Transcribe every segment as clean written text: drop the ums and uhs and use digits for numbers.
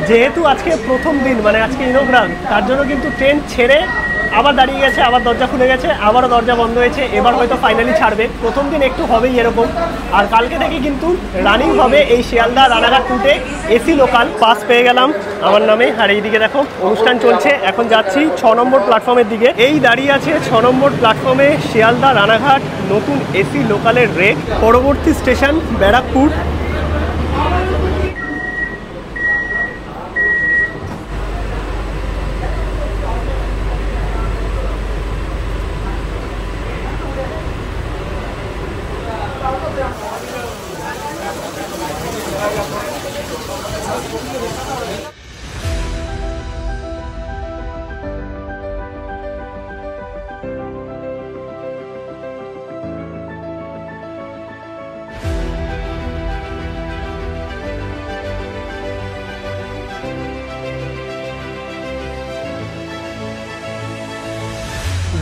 যেহেতু আজকে প্রথম দিন মানে আজকে ইনোগ্রাম, তার জন্য কিন্তু ট্রেন ছেড়ে আবার দাঁড়িয়ে গেছে, আবার দরজা খুলে গেছে, আবারও দরজা বন্ধ হয়েছে। এবার হয়তো ফাইনালি ছাড়বে। প্রথম দিন একটু হবেই এরকম। আর কালকে থেকে কিন্তু রানিং হবে এই শিয়ালদা রানাঘাট রুটে এসি লোকাল। পাস পেয়ে গেলাম আমার নামে। আর এইদিকে দেখো অনুষ্ঠান চলছে। এখন যাচ্ছি 6 নম্বর প্ল্যাটফর্মের দিকে। এই দাঁড়িয়ে আছে 6 নম্বর প্ল্যাটফর্মে শিয়ালদা রানাঘাট নতুন এসি লোকালের রেক। পরবর্তী স্টেশন ব্যারাকপুর।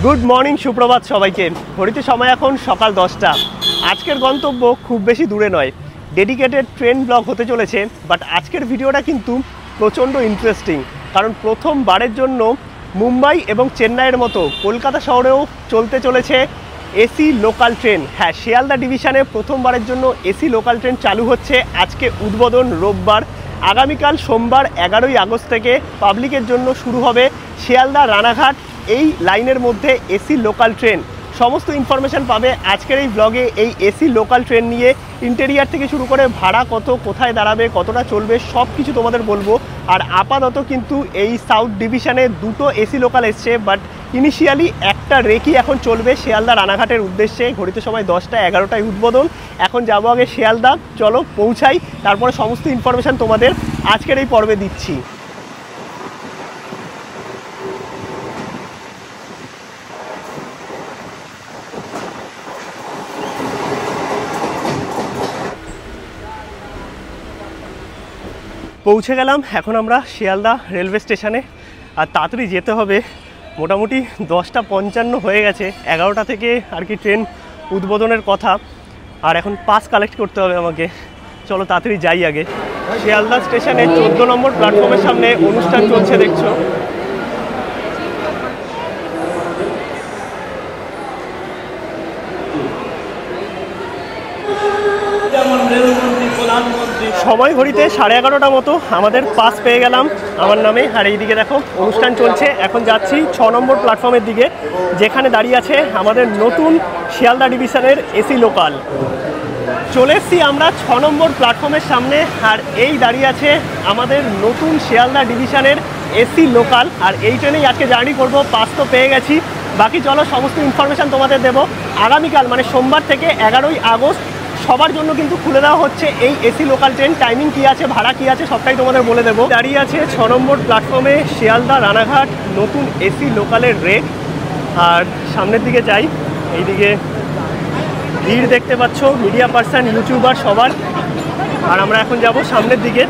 গুড মর্নিং, সুপ্রভাত সবাইকে। ঘড়িতে সময় এখন সকাল 10টা। আজকের গন্তব্য খুব বেশি দূরে নয়, ডেডিকেটেড ট্রেন ব্লগ হতে চলেছে। বাট আজকের ভিডিওটা কিন্তু প্রচণ্ড ইন্টারেস্টিং, কারণ প্রথমবারের জন্য মুম্বাই এবং চেন্নাইয়ের মতো কলকাতা শহরেও চলতে চলেছে এসি লোকাল ট্রেন। হ্যাঁ, শিয়ালদা ডিভিশনে প্রথমবারের জন্য এসি লোকাল ট্রেন চালু হচ্ছে। আজকে উদ্বোধন রোববার। আগামীকাল সোমবার 11ই আগস্ট থেকে পাবলিকের জন্য শুরু হবে শিয়ালদা রানাঘাট এই লাইনের মধ্যে এসি লোকাল ট্রেন। সমস্ত ইনফরমেশান পাবে আজকের এই ব্লগে এই এসি লোকাল ট্রেন নিয়ে। ইন্টেরিয়ার থেকে শুরু করে ভাড়া কত, কোথায় দাঁড়াবে, কতটা চলবে, সব কিছু তোমাদের বলবো। আর আপাতত কিন্তু এই সাউথ ডিভিশনে দুটো এসি লোকাল এসছে, বাট ইনিশিয়ালি একটা রেকই এখন চলবে শিয়ালদা রানাঘাটের উদ্দেশ্যে। ঘড়িতে সময় 10টা, 11টায় উদ্বোধন। এখন যাবো আগে শিয়ালদা, চলো পৌঁছাই, তারপরে সমস্ত ইনফরমেশান তোমাদের আজকের এই পর্বে দিচ্ছি। পৌঁছে গেলাম এখন আমরা শিয়ালদা রেলওয়ে স্টেশনে। আর তাড়াতাড়ি যেতে হবে, মোটামুটি 10:55 হয়ে গেছে। 11টা থেকে আর কি ট্রেন উদ্বোধনের কথা। আর এখন পাস কালেক্ট করতে হবে আমাকে। চলো তাড়াতাড়ি যাই আগে। শিয়ালদা স্টেশনে 14 নম্বর প্ল্যাটফর্মের সামনে অনুষ্ঠান চলছে, দেখছো। সময় ঘড়িতে 11:30 মতো আমাদের পাস পেয়ে গেলাম আমার নামে। আর এইদিকে দেখো অনুষ্ঠান চলছে। এখন যাচ্ছি 6 নম্বর প্ল্যাটফর্মের দিকে, যেখানে দাঁড়িয়ে আছে আমাদের নতুন শিয়ালদা ডিভিশনের এসি লোকাল। চলে এসছি আমরা 6 নম্বর প্ল্যাটফর্মের সামনে। আর এই দাঁড়িয়ে আছে আমাদের নতুন শিয়ালদা ডিভিশনের এসি লোকাল। আর এই ট্রেনেই আজকে জার্নি করব। পাস তো পেয়ে গেছি, বাকি চলো সমস্ত ইনফরমেশান তোমাদের দেবো। আগামীকাল মানে সোমবার থেকে 11ই আগস্ট সবার জন্য কিন্তু খুলে দেওয়া হচ্ছে এই এসি লোকাল ট্রেন। টাইমিং কী আছে, ভাড়া কী আছে, সবটাই তোমাদের বলে দেবো। দাঁড়িয়ে আছে 6 নম্বর প্ল্যাটফর্মে শিয়ালদা রানাঘাট নতুন এসি লোকালের রেক। আর সামনের দিকে যাই, এইদিকে ভিড় দেখতে পাচ্ছ, মিডিয়া পার্সন, ইউটিউবার সবার। আর আমরা এখন যাব সামনের দিকে।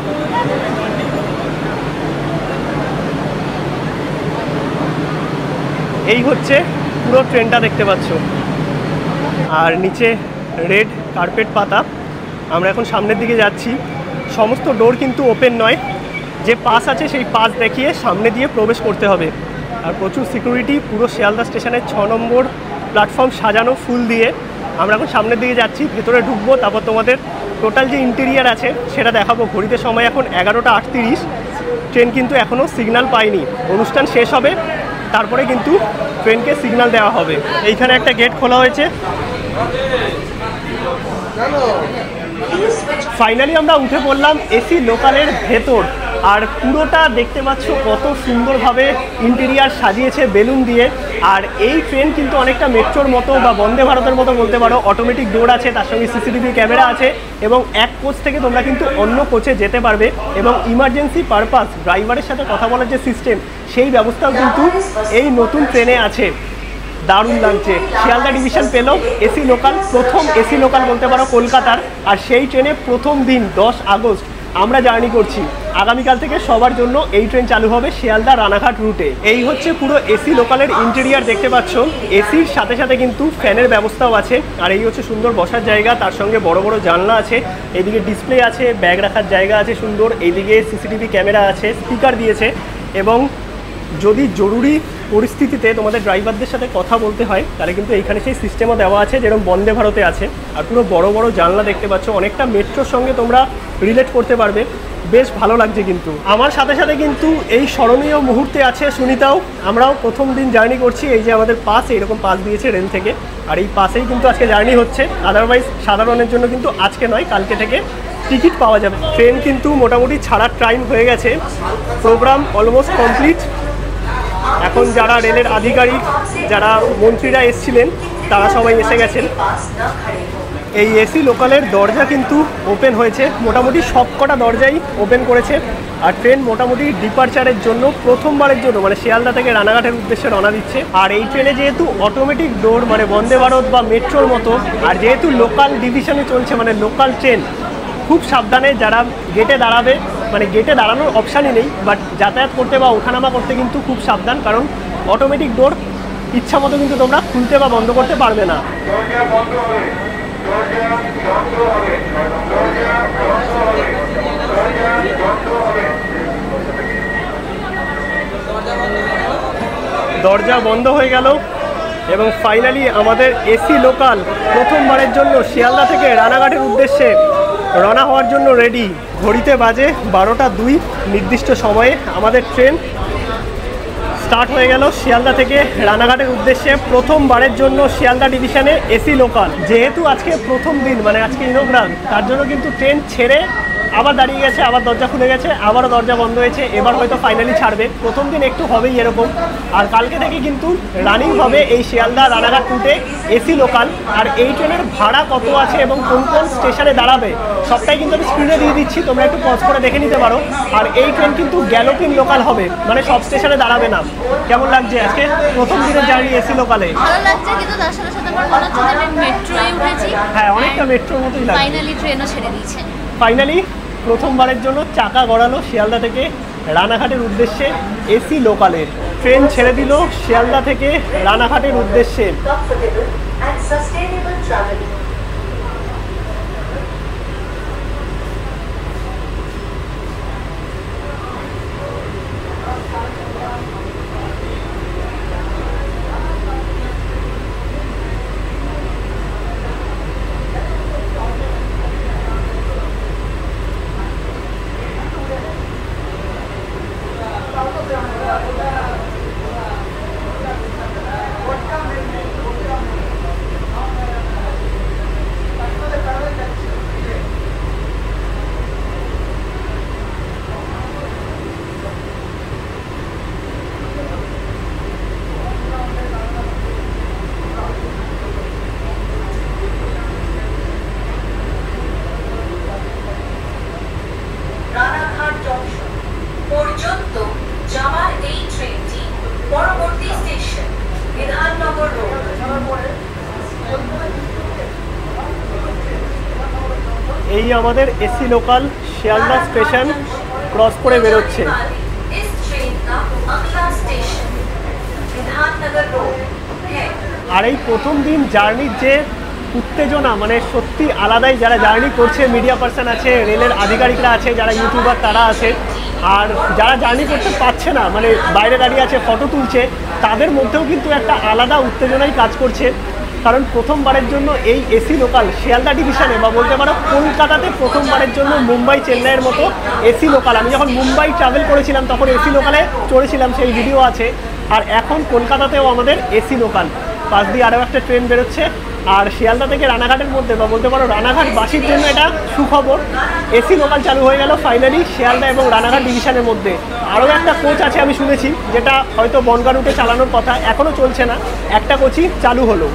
এই হচ্ছে পুরো ট্রেনটা দেখতে পাচ্ছ। আর নিচে রেড কার্পেট পাতা। আমরা এখন সামনের দিকে যাচ্ছি। সমস্ত ডোর কিন্তু ওপেন নয়, যে পাস আছে সেই পাস দেখিয়ে সামনে দিয়ে প্রবেশ করতে হবে। আর প্রচুর সিকিউরিটি। পুরো শিয়ালদা স্টেশনের 6 নম্বর প্ল্যাটফর্ম সাজানো ফুল দিয়ে। আমরা এখন সামনের দিকে যাচ্ছি, ভেতরে ঢুকবো, তারপর তোমাদের টোটাল যে ইন্টেরিয়ার আছে সেটা দেখাবো। ঘড়িতে সময় এখন 11:38। ট্রেন কিন্তু এখনও সিগন্যাল পায়নি। অনুষ্ঠান শেষ হবে, তারপরে কিন্তু ট্রেনকে সিগন্যাল দেওয়া হবে। এইখানে একটা গেট খোলা হয়েছে। ফাইনালি আমরা উঠে পড়লাম এসি লোকালের ভেতর। আর পুরোটা দেখতে পাচ্ছ কত সুন্দরভাবে ইন্টেরিয়ার সাজিয়েছে বেলুন দিয়ে। আর এই ট্রেন কিন্তু অনেকটা মেট্রোর মতো বা বন্দে ভারতের মতো বলতে পারো। অটোমেটিক ডোর আছে, তার সঙ্গে সিসিটিভি ক্যামেরা আছে, এবং এক কোচ থেকে তোমরা কিন্তু অন্য কোচে যেতে পারবে। এবং ইমার্জেন্সি পারপাস ড্রাইভারের সাথে কথা বলার যে সিস্টেম, সেই ব্যবস্থাও কিন্তু এই নতুন ট্রেনে আছে। দারুণ লাগছে। শিয়ালদা ডিভিশন পেল এসি লোকাল, প্রথম এসি লোকাল বলতে পারো কলকাতার। আর সেই ট্রেনে প্রথম দিন 10 আগস্ট আমরা জার্নি করছি। আগামীকাল থেকে সবার জন্য এই ট্রেন চালু হবে শিয়ালদা রানাঘাট রুটে। এই হচ্ছে পুরো এসি লোকালের ইন্টেরিয়ার দেখতে পাচ্ছ। এসির সাথে সাথে কিন্তু ফ্যানের ব্যবস্থাও আছে। আর এই হচ্ছে সুন্দর বসার জায়গা, তার সঙ্গে বড় বড় জানলা আছে, এইদিকে ডিসপ্লে আছে, ব্যাগ রাখার জায়গা আছে সুন্দর, এইদিকে সিসিটিভি ক্যামেরা আছে, স্পিকার দিয়েছে। এবং যদি জরুরি পরিস্থিতিতে তোমাদের ড্রাইভারদের সাথে কথা বলতে হয় তাহলে কিন্তু এইখানে সেই সিস্টেমও দেওয়া আছে, যেরকম বন্দে ভারতে আছে। আর পুরো বড় বড় জানলা দেখতে পাচ্ছ, অনেকটা মেট্রোর সঙ্গে তোমরা রিলেট করতে পারবে। বেশ ভালো লাগছে। কিন্তু আমার সাথে সাথে কিন্তু এই স্মরণীয় মুহূর্তে আছে সুনিতাও। আমরাও প্রথম দিন জার্নি করছি। এই যে আমাদের পাস, এইরকম পাস দিয়েছে রেল থেকে, আর এই পাসেই কিন্তু আজকে জার্নি হচ্ছে। আদারওয়াইজ সাধারণের জন্য কিন্তু আজকে নয়, কালকে থেকে টিকিট পাওয়া যাবে। ট্রেন কিন্তু মোটামুটি ছাড়ার টাইম হয়ে গেছে, প্রোগ্রাম অলমোস্ট কমপ্লিট। এখন যারা রেলের আধিকারিক, যারা মন্ত্রীরা এসেছিলেন, তারা সবাই এসে গেছেন। এই এসি লোকালের দরজা কিন্তু ওপেন হয়েছে, মোটামুটি সব কটা দরজাই ওপেন করেছে। আর ট্রেন মোটামুটি ডিপারচারের জন্য প্রথমবারের জন্য মানে শিয়ালদা থেকে রানাঘাটের উদ্দেশ্যে রওনা দিচ্ছে। আর এই ট্রেনে যেহেতু অটোমেটিক ডোর মানে বন্দে ভারত বা মেট্রোর মতো, আর যেহেতু লোকাল ডিভিশনে চলছে মানে লোকাল ট্রেন, খুব সাবধানে যারা গেটে দাঁড়াবে, মানে গেটে দাঁড়ানোর অপশানই নেই, বাট যাতায়াত করতে বা ওঠানামা করতে কিন্তু খুব সাবধান, কারণ অটোমেটিক ডোর ইচ্ছা মতো কিন্তু তোমরা খুলতে বা বন্ধ করতে পারবে না। দরজা বন্ধ হয়ে গেল এবং ফাইনালি আমাদের এসি লোকাল প্রথমবারের জন্য শিয়ালদা থেকে রানাঘাটের উদ্দেশ্যে রওনা হওয়ার জন্য রেডি। ঘড়িতে বাজে 12টা 2, নির্দিষ্ট সময়ে আমাদের ট্রেন স্টার্ট হয়ে গেল শিয়ালদা থেকে রানাঘাটের উদ্দেশ্যে। প্রথমবারের জন্য শিয়ালদা ডিভিশনে এসি লোকাল। যেহেতু আজকে প্রথম দিন মানে আজকে ইনোগ্রাম, তার জন্য কিন্তু ট্রেন ছেড়ে আবার দাঁড়িয়ে গেছে, আবার দরজা খুলে গেছে, আবারও দরজা বন্ধ হয়েছে। এবার হয়তো ফাইনালি ছাড়বে। প্রথম দিন একটু হবেই এরকম। আর কালকে থেকে কিন্তু রানিং হবে এই শিয়ালদা রানাঘাট রুটে এসি লোকাল। আর এই ট্রেনের ভাড়া কত আছে এবং কোন কোন স্টেশনে দাঁড়াবে সবটাই কিন্তু আমি স্ক্রিনে দিয়ে দিচ্ছি, তোমরা একটু পজ করে দেখে নিতে পারো। আর এই ট্রেন কিন্তু গ্যালোপিং লোকাল হবে, মানে সব স্টেশনে দাঁড়াবে না। কেমন লাগছে আজকে প্রথম দিনের জার্নি এসি লোকালে? ভালো লাগছে, কিন্তু তার সাথে সাথে আমার মনে হচ্ছে যে মেট্রোয় উঠেছি। হ্যাঁ, অনেকটা মেট্রোর মতোই লাগছে। ফাইনালি ট্রেনও ছেড়ে দিয়েছে। ফাইনালি প্রথমবারের জন্য চাকা গড়ালো শিয়ালদা থেকে রানাঘাটের উদ্দেশ্যে এসি লোকালের। ট্রেন ছেড়ে দিল শিয়ালদা থেকে রানাঘাটের উদ্দেশ্যে। পর্যন্ত যাওয়ার এই ট্রেনটি পরবর্তী স্টেশন বিধাননগর রোড। এই আমাদের AC local Sealdah station cross করে বেরোচ্ছে। আর এই প্রথম দিন জার্নির যে উত্তেজনা মানে সত্যি আলাদাই। যারা জার্নি করছে, মিডিয়া পার্সন আছে, রেলের আধিকারিকরা আছে, যারা ইউটিউবার তারা আছে, আর যারা জার্নি করতে পারছে না মানে বাইরে দাঁড়িয়ে আছে ফটো তুলছে, তাদের মধ্যেও কিন্তু একটা আলাদা উত্তেজনাই কাজ করছে। কারণ প্রথমবারের জন্য এই এসি লোকাল শিয়ালদা ডিভিশনে বা বলতে পারো কলকাতাতে প্রথমবারের জন্য মুম্বাই চেন্নাইয়ের মতো এসি লোকাল। আমি যখন মুম্বাই ট্রাভেল করেছিলাম তখন এসি লোকালে চড়েছিলাম, সেই ভিডিও আছে। আর এখন কলকাতাতেও আমাদের এসি লোকাল। পাশ দিয়ে আরও একটা ট্রেন বেরোচ্ছে। আর শিয়ালদা থেকে রানাঘাটের মধ্যে বা বলতে পারো রানাঘাটবাসীর জন্য এটা সুখবর, এসি লোকাল চালু হয়ে গেল ফাইনালি শিয়ালদা এবং রানাঘাট ডিভিশনের মধ্যে। আরও একটা কোচ আছে আমি শুনেছি, যেটা হয়তো বনগা রুটে চালানোর কথা, এখনও চলছে না, একটা কোচই চালু হলো।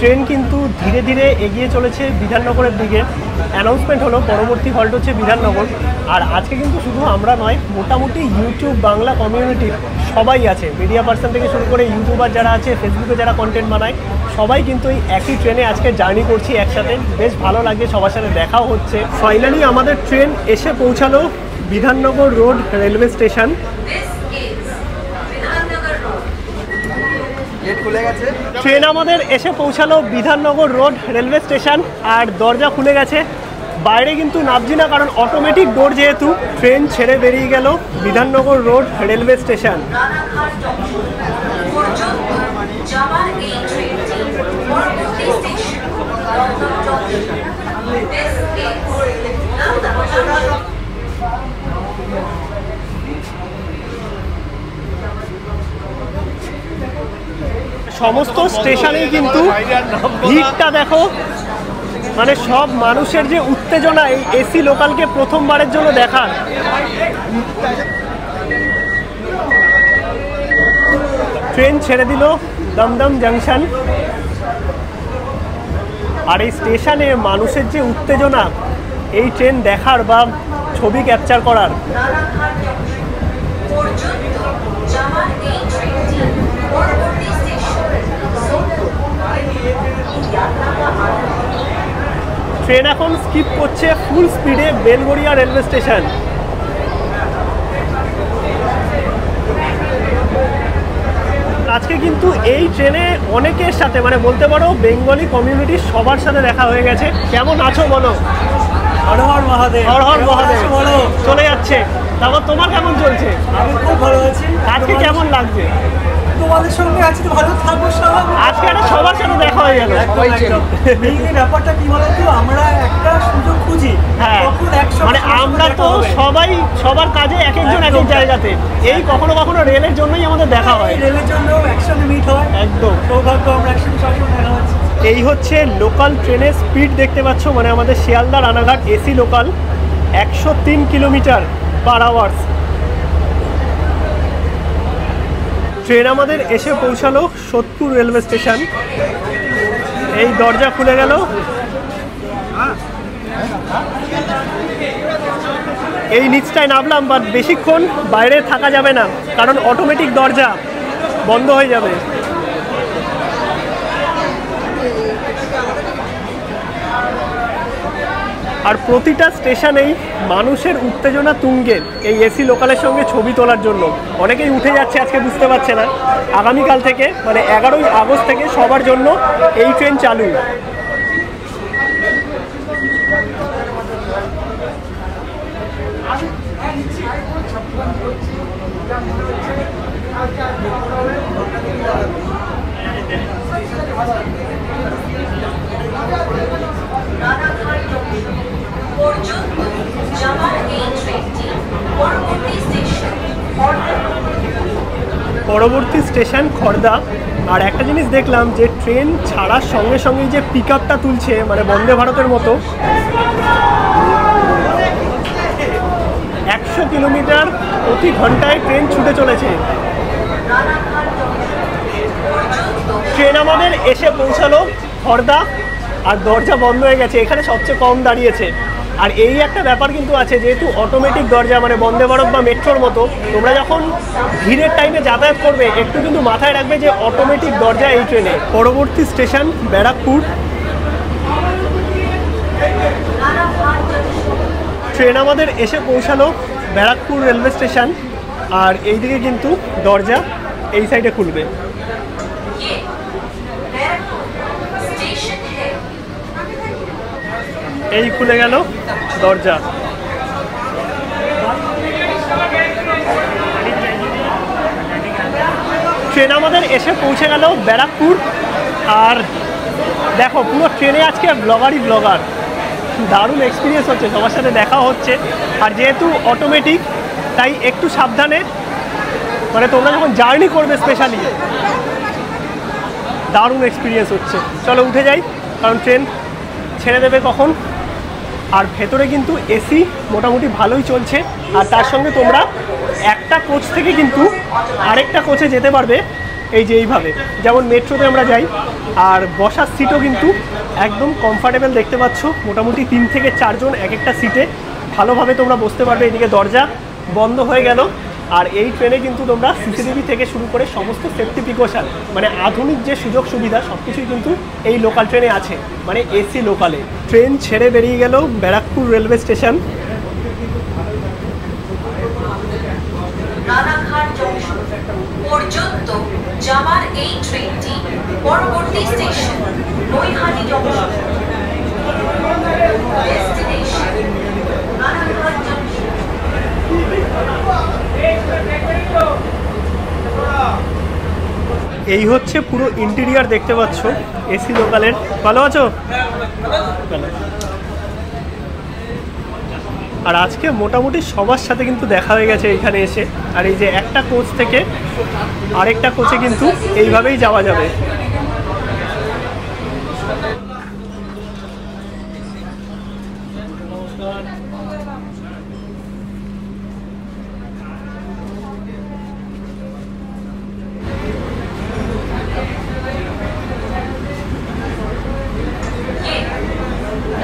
ট্রেন কিন্তু ধীরে ধীরে এগিয়ে চলেছে বিধাননগরের দিকে। অ্যানাউন্সমেন্ট হলো পরবর্তী হল্ট হচ্ছে বিধাননগর। আর আজকে কিন্তু শুধু আমরা নয়, মোটামুটি ইউটিউব বাংলা কমিউনিটি সবাই আছে, মিডিয়া পার্সন থেকে শুরু করে ইউটিউবার যারা আছে, ফেসবুকে যারা কন্টেন্ট বানায়, সবাই কিন্তু এই একই ট্রেনে আজকে জার্নি করছি একসাথে। বেশ ভালো লাগে, সবার সাথে দেখাও হচ্ছে। ফাইনালি আমাদের ট্রেন এসে পৌঁছালো Bidhannagar road railway station. Train আমাদের এসে পৌঁছালো বিধাননগর রোড রেলওয়ে স্টেশন, আর দরজা খুলে গেছে। বাইরে কিন্তু নামছি না, কারণ অটোমেটিক ডোর যেহেতু। ট্রেন ছেড়ে বেরিয়ে গেল বিধাননগর রোড রেলওয়ে স্টেশন। সমস্ত স্টেশনেই কিন্তু ভিড়টা দেখো, মানে সব মানুষের যে উত্তেজনা এই এসি লোকালকে প্রথমবারের জন্য দেখার। ট্রেন ছেড়ে দিল দমদম জাংশন, আর এই স্টেশনে মানুষের যে উত্তেজনা এই ট্রেন দেখার বা ছবি ক্যাপচার করার। ট্রেন এখন স্কিপ করছে ফুল স্পিডে বেলগড়িয়া রেলওয়ে স্টেশন। আজকে কিন্তু এই ট্রেনে অনেকের সাথে, মানে বলতে পারো বেঙ্গলি কমিউনিটির সবার সাথে দেখা হয়ে গেছে। কেমন আছো বলো? হর হর মহাদেব। হর হর মহাদেব বলো। চলে যাচ্ছে। তারপর তোমার কেমন চলছে? আমি খুব ভালো আছি। আজকে কেমন লাগছে? তোমাদের সঙ্গে আছি তো ভালো থাকবো সবাই। আজকে একটা সবার সাথে দেখা হয়ে গেল। এই ব্যাপারটা কি বলতো, আমরা একটা সুযোগ খুঁজি, হ্যাঁ, তখন একসাথে মানে আমরা তো সবাই সবার কাজে এক একজন এক এক জায়গাতে। এই কখনো কখনো রেলের জন্যই আমাদের দেখা হয়, রেলের জন্য একসাথে মিট হয়। একদম সৌভাগ্য আমরা একসাথে সবসময় দেখা হচ্ছে। এই হচ্ছে লোকাল ট্রেনের স্পিড দেখতে পাচ্ছ, মানে আমাদের Sealdah Ranaghat AC local 103 kilometre পার আওয়ার্স। ট্রেন আমাদের এসে পৌঁছালো সোদপুর রেলওয়ে স্টেশন। এই দরজা খুলে গেল। এই নিচটায় নামলাম, বাট বেশিক্ষণ বাইরে থাকা যাবে না, কারণ অটোমেটিক দরজা বন্ধ হয়ে যাবে। আর প্রতিটা স্টেশনেই মানুষের উত্তেজনা তুঙ্গে এই এসি লোকালের সঙ্গে ছবি তোলার জন্য। অনেকেই উঠে যাচ্ছে, আজকে বুঝতে পারছে না। আগামীকাল থেকে, মানে 11ই আগস্ট থেকে সবার জন্য এই ট্রেন চালু। পরবর্তী স্টেশন খড়দা। আর একটা জিনিস দেখলাম যে ট্রেন ছাড়ার সঙ্গে সঙ্গে যে পিক আপটা তুলছে, মানে বন্দে ভারতের মতো 100 কিলোমিটার প্রতি ঘন্টায় ট্রেন ছুটে চলেছে। ট্রেন আমাদের এসে পৌঁছালো খড়দা, আর দরজা বন্ধ হয়ে গেছে। এখানে সবচেয়ে কম দাঁড়িয়েছে। আর এই একটা ব্যাপার কিন্তু আছে, যেহেতু অটোমেটিক দরজা, মানে বন্দে ভারত বা মেট্রোর মতো, তোমরা যখন ভিড়ের টাইমে যাতায়াত করবে একটু কিন্তু মাথায় রাখবে যে অটোমেটিক দরজা এই ট্রেনে। পরবর্তী স্টেশন ব্যারাকপুর। ট্রেন আমাদের এসে পৌঁছালো ব্যারাকপুর রেলওয়ে স্টেশন, আর এইদিকে কিন্তু দরজা এই সাইডে খুলবে। এই খুলে গেল দরজা। ট্রেন আমাদের এসে পৌঁছে গেল ব্যারাকপুর। আর দেখো, পুরো ট্রেনে আজকে ব্লগারই ব্লগার। দারুণ এক্সপিরিয়েন্স হচ্ছে, সবার সাথে দেখা হচ্ছে। আর যেহেতু অটোমেটিক, তাই একটু সাবধানে, মানে তোমরা যখন জার্নি করবে স্পেশালি, দারুণ এক্সপিরিয়েন্স হচ্ছে। চলো উঠে যাই, কারণ ট্রেন ছেড়ে দেবে কখন। আর ভেতরে কিন্তু এসি মোটামুটি ভালোই চলছে। আর তার সঙ্গে তোমরা একটা কোচ থেকে কিন্তু আরেকটা কোচে যেতে পারবে এই যে এইভাবে, যেমন মেট্রোতে আমরা যাই। আর বসার সিটও কিন্তু একদম কমফর্টেবল দেখতে পাচ্ছ, মোটামুটি 3 থেকে 4 জন এক একটা সিটে ভালোভাবে তোমরা বসতে পারবে। এদিকে দরজা বন্ধ হয়ে গেল। আর এই ট্রেনে কিন্তু তোমরা সিসিটিভি থেকে শুরু করে সমস্ত সেফটি প্রিকশন, মানে আধুনিক যে সুযোগ সুবিধা সব কিছুই কিন্তু এই লোকাল ট্রেনে আছে, মানে এসি লোকালে। ট্রেন ছেড়ে বেরিয়ে গেল Barrackpore railway station. Ranaghat junction পর্যন্ত যাওয়ার এই ট্রেনটি পরবর্তী station Naihati junction. Destination Ranaghat junction. এই হচ্ছে পুরো ইন্টেরিয়ার দেখতে পাচ্ছ এসি লোকালের। ভালো আছো? আর আজকে মোটামুটি সবার সাথে কিন্তু দেখা হয়ে গেছে এখানে এসে। আর এই যে একটা কোচ থেকে আরেকটা কোচে কিন্তু এইভাবেই যাওয়া যাবে।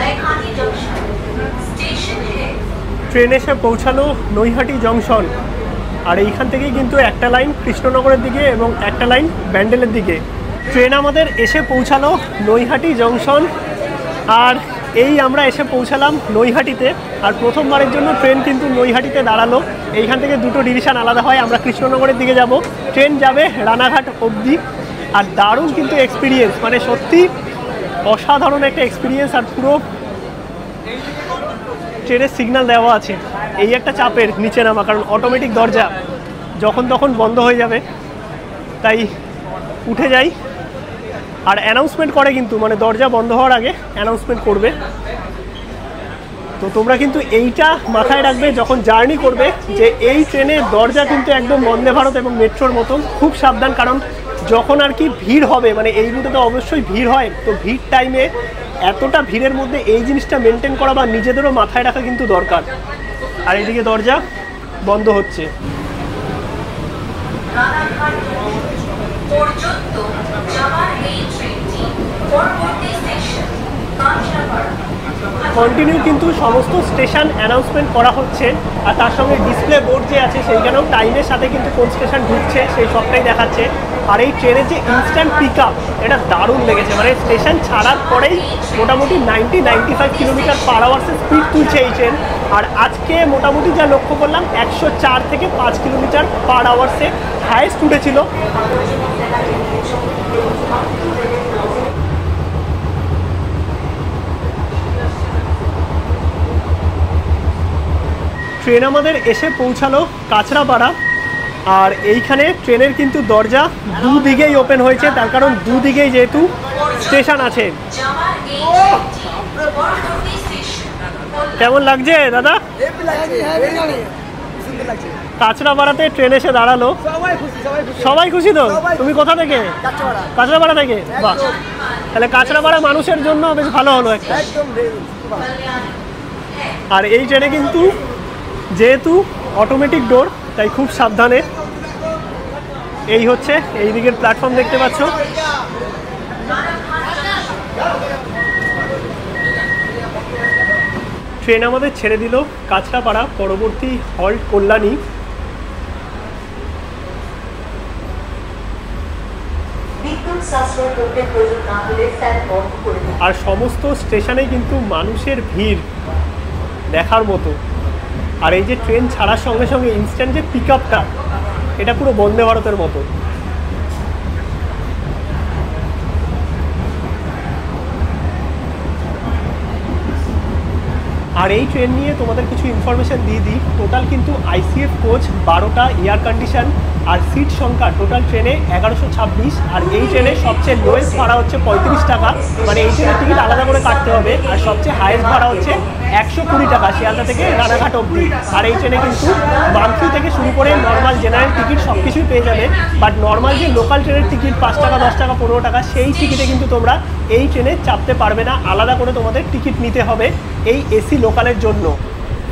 नैहाटी जंक्शन स्टेशन है। ট্রেন এসে পৌঁছালো নৈহাটি জংশন। আর এইখান থেকেই কিন্তু একটা লাইন কৃষ্ণনগরের দিকে এবং একটা লাইন ব্যান্ডেলের দিকে। ট্রেন আমাদের এসে পৌঁছালো নৈহাটি জংশন। আর এই আমরা এসে পৌঁছালাম নৈহাটিতে। আর প্রথমবারের জন্য ট্রেন কিন্তু নৈহাটিতে দাঁড়ালো। এইখান থেকে দুটো ডিভিশন আলাদা হয়, আমরা কৃষ্ণনগরের দিকে যাব, ট্রেন যাবে রানাঘাট অবধি। আর দারুণ কিন্তু এক্সপিরিয়েন্স, মানে সত্যি অসাধারণ একটা এক্সপিরিয়েন্স। আর পুরো ট্রেনের সিগন্যাল দেওয়া আছে, এই একটা চাপের নিচে নামা, কারণ অটোমেটিক দরজা যখন তখন বন্ধ হয়ে যাবে, তাই উঠে যাই। আর অ্যানাউন্সমেন্ট করে কিন্তু, মানে দরজা বন্ধ হওয়ার আগে অ্যানাউন্সমেন্ট করবে। তো তোমরা কিন্তু এইটা মাথায় রাখবে যখন জার্নি করবে, যে এই ট্রেনের দরজা কিন্তু একদম বন্দে ভারত এবং মেট্রোর মতন। খুব সাবধান, কারণ যখন আর কি ভিড় হবে, মানে এই রুটে তো অবশ্যই ভিড় হয়, তো ভিড় টাইমে এতটা ভিড়ের মধ্যে এই জিনিসটা মেনটেন করা বা নিজেদেরও মাথায় রাখা কিন্তু দরকার। আর এইদিকে দরজা বন্ধ হচ্ছে। রানাঘাট পর্যন্ত যাওয়ার এই ট্রেনটি পরবর্তী স্টেশন কাঁচরাপাড়া। কন্টিনিউ কিন্তু সমস্ত স্টেশন অ্যানাউন্সমেন্ট করা হচ্ছে। আর তার সঙ্গে ডিসপ্লে বোর্ড যে আছে সেইখানেও টাইমের সাথে কিন্তু কোন স্টেশন ঢুকছে সেই সবটাই দেখাচ্ছে। আর এই ট্রেনের যে ইনস্ট্যান্ট পিক আপ, এটা দারুণ লেগেছে। মানে স্টেশন ছাড়ার পরেই মোটামুটি 90-95 কিলোমিটার পার আওয়ার্সে স্পিড তুলছে এই ট্রেন। আর আজকে মোটামুটি যা লক্ষ্য করলাম 104 থেকে 5 কিলোমিটার পার আওয়ার্সে হাইয়েস্ট উঠেছিল। ট্রেন আমাদের এসে পৌঁছালো কাঁচরাপাড়া। আর এইখানে ট্রেনের কিন্তু দরজা দুদিকেই ওপেন হয়েছে, তার কারণ দুদিকেই যেহেতু স্টেশন আছে। কেমন লাগছে দাদা? কাঁচরাপাড়াতে ট্রেন এসে দাঁড়ালো, সবাই খুশি তো? তুমি কোথা থেকে? কাঁচরাপাড়া থেকে? বাহ, তাহলে কাঁচরাপাড়া মানুষের জন্য বেশ ভালো হলো একটা। আর এই ট্রেনে কিন্তু যেহেতু অটোমেটিক ডোর, তাই খুব সাবধানে। এই হচ্ছে এই দিকের প্ল্যাটফর্ম দেখতে পাচ্ছ। ট্রেন আমাদের ছেড়ে দিল কাঁচরাপাড়া, পরবর্তী হল্ট কল্যাণী। আর সমস্ত স্টেশনে কিন্তু মানুষের ভিড় দেখার মতো। আর এই যে ট্রেন ছাড়ার সঙ্গে সঙ্গে ইনস্ট্যান্ট যে পিক আপটা, এটা পুরো বন্দে ভারতের মতো। আর এই ট্রেন নিয়ে তোমাদের কিছু ইনফরমেশান দিয়ে দিই। টোটাল কিন্তু আইসিএফ কোচ 12টা, এয়ার কন্ডিশন, আর সিট সংখ্যা টোটাল ট্রেনে 1126। আর এই ট্রেনে সবচেয়ে লোয়েস্ট ভাড়া হচ্ছে 35 টাকা, মানে এই ট্রেনের টিকিট আলাদা করে কাটতে হবে। আর সবচেয়ে হাইয়েস্ট ভাড়া হচ্ছে 120 টাকা শিয়ালদা থেকে রানাঘাট অবধি। আর এই ট্রেনে কিন্তু মান্থলি থেকে শুরু করে নর্মাল জেনারেল টিকিট সব কিছুই পেয়ে যাবে। বাট নর্মাল যে লোকাল ট্রেনের টিকিট 5 টাকা, 10 টাকা, 15 টাকা, সেই টিকিটে কিন্তু তোমরা এই ট্রেনে চাপতে পারবে না, আলাদা করে তোমাদের টিকিট নিতে হবে এই এসি লোকালের জন্য।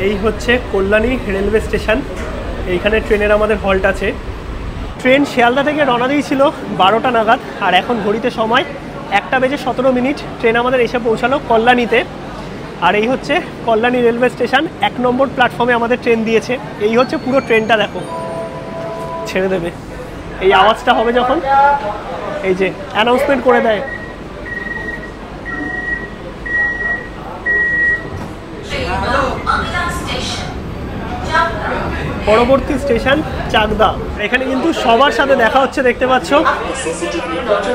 এই হচ্ছে কল্যাণী রেলওয়ে স্টেশন, এইখানে ট্রেনের আমাদের হল্ট আছে। ট্রেন শিয়ালদা থেকে রওনা দিয়েছিল 12টা নাগাদ, আর এখন ঘড়িতে সময় 1:17 ট্রেন আমাদের এসে পৌঁছালো কল্যাণীতে। আর এই হচ্ছে কল্যাণী রেলওয়ে স্টেশন, 1 নম্বর প্ল্যাটফর্মে আমাদের ট্রেন দিয়েছে। এই হচ্ছে পুরো ট্রেনটা, দেখো ছেড়ে দেবে, এই আওয়াজটা হবে যখন এই যে অ্যানাউন্সমেন্ট করে দেয়। পরবর্তী স্টেশন চাকদা। এখানে কিন্তু সবার সাথে দেখা হচ্ছে, দেখতে পাচ্ছ।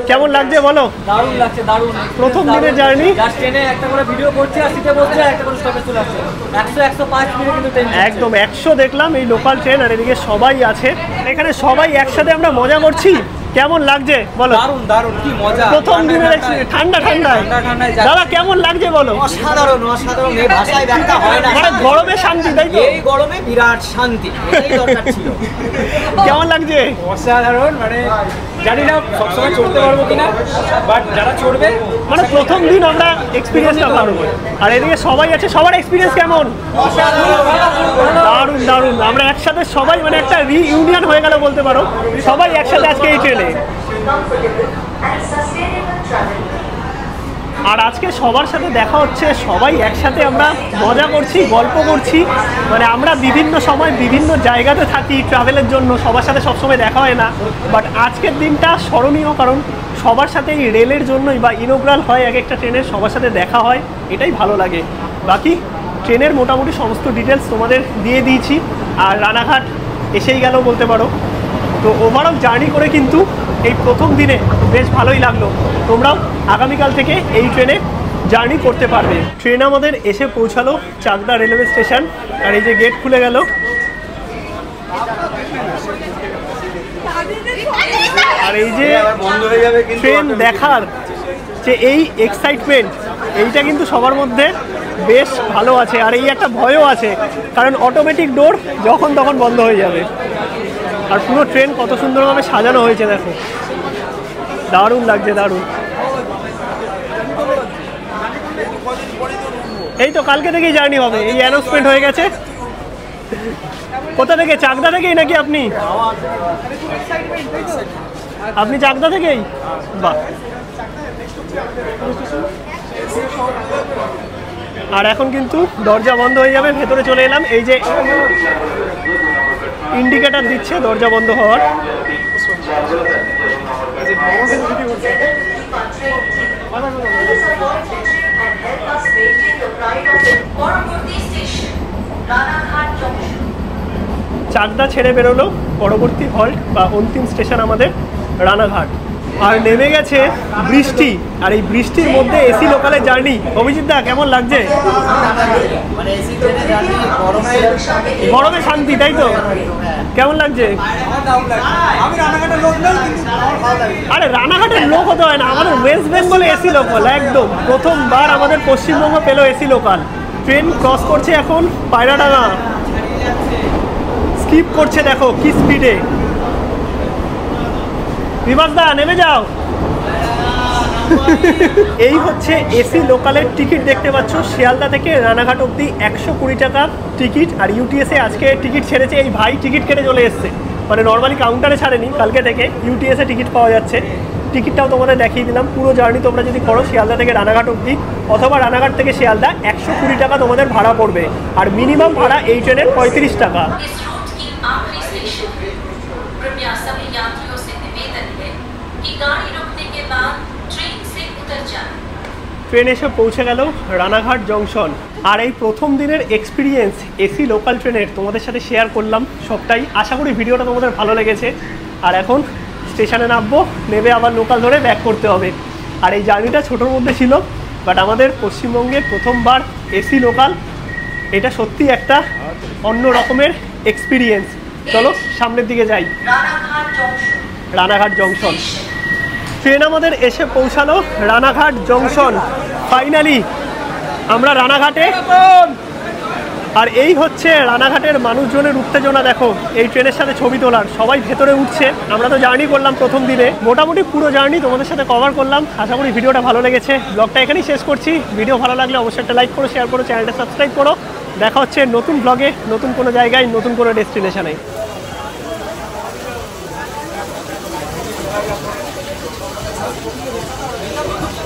কেমন লাগছে বলো? দারুণ লাগছে, দারুণ। প্রথম দিনের জার্নি, জাস্ট ট্রেনে একটা করে ভিডিও করছি আর সিটে বসছে, একটা করে স্টপে চলে আসছে। 100-105 মিনিট কিন্তু ট্রেন একদম 100 দেখলাম এই লোকাল ট্রেন, আর এদিকে সবাই আছে। এখানে সবাই একসাথে আমরা মজা করছি। কেমন লাগছে বলো? দারুণ দারুণ, কি মজা। প্রথম দিনের ঠান্ডা ঠান্ডায় দাদা কেমন লাগছে বলো? অসাধারণ অসাধারণ, এই ভাষায় ব্যাখ্যা হয় না। মানে গরমে শান্তি, তাই তো? এই গরমে বিরাট শান্তি, এটাই দরকার ছিল। কেমন লাগছে? অসাধারণ, মানে জানি না সবসময় চড়তে পারবো কিনা, বাট যারা চড়বে মানে প্রথম দিন আমরা এক্সপিরিয়েন্সটা পারবো। আর এদিকে সবাই আছে, সবার এক্সপিরিয়েন্স কেমন? দারুণ দারুণ, আমরা একসাথে সবাই মানে একটা রিইউনিয়ন হয়ে গেল বলতে পারো, সবাই একসাথে আজকে এই ট্রেনে। আর আজকে সবার সাথে দেখা হচ্ছে, সবাই একসাথে আমরা মজা করছি, গল্প করছি। মানে আমরা বিভিন্ন সময় বিভিন্ন জায়গাতে থাকি ট্রাভেলের জন্য, সবার সাথে সবসময় দেখা হয় না, বাট আজকের দিনটা স্মরণীয়, কারণ সবার সাথে এই রেলের জন্যই বা ইনোগ্রাল হয় এক একটা ট্রেনের, সবার সাথে দেখা হয়, এটাই ভালো লাগে। বাকি ট্রেনের মোটামুটি সমস্ত ডিটেলস তোমাদের দিয়ে দিয়েছি, আর রানাঘাট এসেই গেল বলতে পারো। তো ওভারঅল জার্নি করে কিন্তু এই প্রথম দিনে বেশ ভালোই লাগলো। তোমরাও আগামীকাল থেকে এই ট্রেনে জার্নি করতে পারবে। ট্রেন আমাদের এসে পৌঁছালো চাকদা রেলওয়ে স্টেশন, আর এই যে গেট খুলে গেল। আর এই যে ট্রেন দেখার যে এই এক্সাইটমেন্ট, এইটা কিন্তু সবার মধ্যে বেশ ভালো আছে। আর এই একটা ভয়ও আছে, কারণ অটোমেটিক ডোর যখন তখন বন্ধ হয়ে যাবে। আর পুরো ট্রেন কত সুন্দরভাবে সাজানো হয়েছে, দেখো দারুণ লাগছে, দারুণ। এই তো কালকে থেকেই জার্নি হবে, এই অ্যানাউন্সমেন্ট হয়ে গেছে। কোথা থেকে? চাকদা থেকেই নাকি আপনি? আপনি চাকদা থেকেই? বাহ। আর এখন কিন্তু দরজা বন্ধ হয়ে যাবে, ভেতরে চলে এলাম। এই যে ইন্ডিকেটর দিচ্ছে দরজা বন্ধ হওয়ার। চাকদা ছেড়ে বেরোলো পরবর্তী হল্ট বা অন্তিম স্টেশন আমাদের রানাঘাট। আর নেমে গেছে বৃষ্টি, আর এই বৃষ্টির মধ্যে এসি লোকালের জার্নি। অভিজিৎ দা কেমন লাগছে? গরমে শান্তি, তাই তো? কেমন লাগছে? আরে রানাঘাটের লোক হতে হয় না, আমাদের ওয়েস্ট বেঙ্গলে এসি লোকাল একদম প্রথমবার আমাদের পশ্চিমবঙ্গ পেলো এসি লোকাল। ট্রেন ক্রস করছে এখন পায়রাডাঙ্গা, স্কিপ করছে, দেখো কি স্পিডে। বিভাস দা নেমে যাও। এই হচ্ছে এসি লোকালের টিকিট, দেখতে পাচ্ছ শিয়ালদা থেকে রানাঘাট অবধি 120 টাকা টিকিট। আর ইউটিএসে আজকে টিকিট ছেড়েছে, এই ভাই টিকিট কেটে চলে এসছে, মানে নর্মালি কাউন্টারে ছাড়েনি, কালকে থেকে ইউটিএসে টিকিট পাওয়া যাচ্ছে। টিকিটটাও তোমাদের দেখিয়ে দিলাম। পুরো জার্নি তোমরা যদি করো শিয়ালদা থেকে রানাঘাট অবধি অথবা রানাঘাট থেকে শিয়ালদা, 120 টাকা তোমাদের ভাড়া পড়বে। আর মিনিমাম ভাড়া এই ট্রেনের 35 টাকা। ট্রেন এসে পৌঁছে গেল রানাঘাট জংশন। আর এই প্রথম দিনের এক্সপিরিয়েন্স এসি লোকাল ট্রেনের তোমাদের সাথে শেয়ার করলাম সবটাই। আশা করি ভিডিওটা তোমাদের ভালো লেগেছে। আর এখন স্টেশনে নামবো, নেমে আবার লোকাল ধরে ব্যাক করতে হবে। আর এই জার্নিটা ছোটোর মধ্যে ছিল, বাট আমাদের পশ্চিমবঙ্গের প্রথমবার এসি লোকাল, এটা সত্যি একটা অন্য রকমের এক্সপিরিয়েন্স। চলো সামনের দিকে যাই। রানাঘাট জংশন। ট্রেন আমাদের এসে পৌঁছালো রানাঘাট জংশন। ফাইনালি আমরা রানাঘাটে। আর এই হচ্ছে রানাঘাটের মানুষজনের উত্তেজনা, দেখো এই ট্রেনের সাথে ছবি তোলার, সবাই ভেতরে উঠছে। আমরা তো জার্নি করলাম প্রথম দিনে, মোটামুটি পুরো জার্নি তোমাদের সাথে কভার করলাম। আশা করি ভিডিওটা ভালো লেগেছে। ব্লগটা এখানেই শেষ করছি। ভিডিও ভালো লাগলে অবশ্যই একটা লাইক করো, শেয়ার করো, চ্যানেলটা সাবস্ক্রাইব করো। দেখা হচ্ছে নতুন ব্লগে, নতুন কোনো জায়গায়, নতুন কোনো ডেস্টিনেশনে। আছে